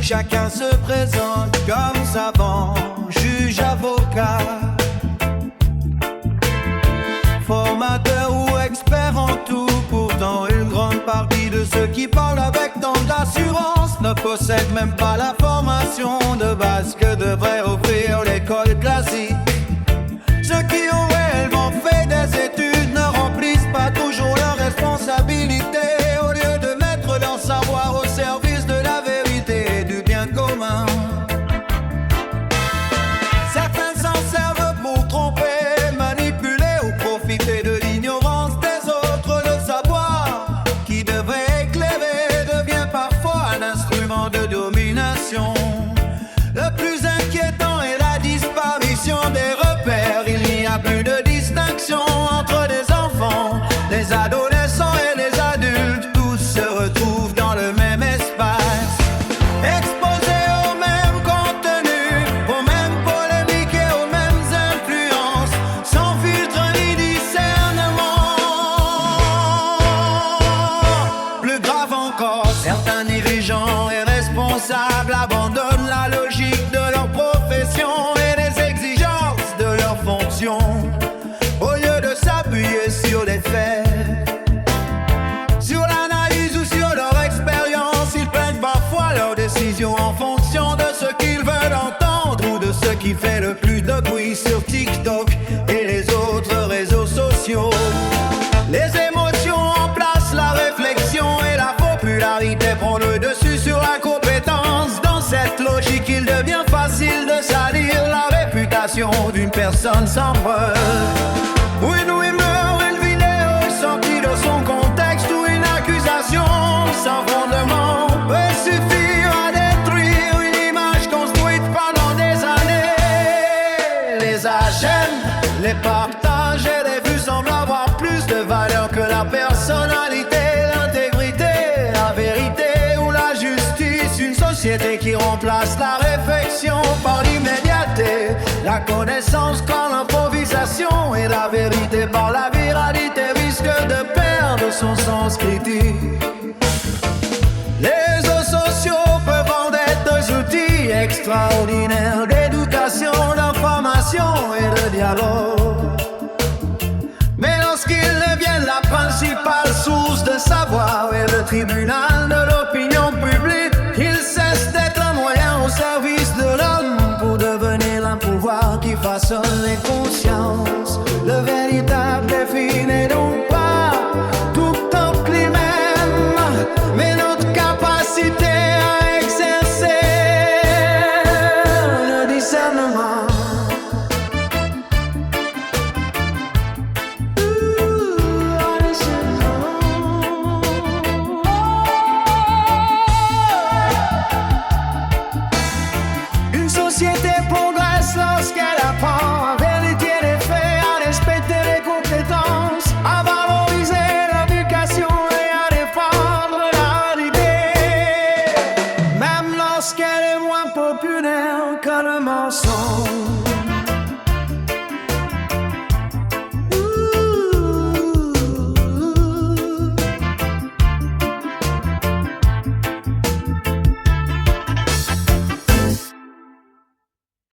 Chacun se présente comme savant, juge, avocat, formateur ou expert en tout. Pourtant une grande partie de ceux qui parlent avec tant d'assurance ne possèdent même pas la formation de base que devrait offrir l'école classique. Ceux qui ont réellement fait des études ne remplissent pas toujours leurs responsabilités, au lieu de mettre leur savoir au service de la vérité et du bien commun. Certains s'en servent pour tromper, manipuler ou profiter de l'ignorance des autres. Le savoir qui devrait éclairer devient parfois un instrument de domination. Le plus inquiétant est la disparition des repères. Il n'y a plus de distinction entre les enfants, les adolescents et les adultes. Tous se retrouvent dans le même espace, exposés aux mêmes contenus, aux mêmes polémiques et aux mêmes influences, sans filtre ni discernement. Plus grave encore, certains dirigeants et responsables abandonnent la logique de leur profession et les exigences de leur fonction, au lieu de s'appuyer sur les faits, sur l'analyse ou sur leur expérience. Ils prennent parfois leurs décisions en fonction de ce qu'ils veulent entendre ou de ce qui fait le plus de bruit sur TikTok et les autres réseaux sociaux. Les émotions remplacent la réflexion et la popularité prend le dessus sur la compétence. Dans cette logique, il devient facile de salir la réputation d'une personne sans preuve. Une rumeur, une vidéo sortie de son contexte ou une accusation sans fondement peut suffire à détruire une image construite pendant des années. Les agènes, les partages et les vues semblent avoir plus de valeur que la personnalité, l'intégrité, la vérité ou la justice. Une société qui remplace la réflexion par l'immédiateté, la connaissance par l'improvisation et la vérité par la viralité risque de perdre son sens critique. Les réseaux sociaux peuvent en être des outils extraordinaires d'éducation, d'information et de dialogue. Mais lorsqu'ils deviennent la principale source de savoir et le tribunal de l'opinion publique, ils cessent d'être un moyen au service de l'homme pour devenir un pouvoir qui façonne les consciences. Le véritable défi n'est donc pas tout en lui-même, mais notre capacité à exercer le discernement. Une société progresse lorsqu'elle apprend à vérifier les faits, à respecter les compétences, à valoriser l'éducation et à défendre la réalité, même lorsqu'elle est moins populaire que le mensonge.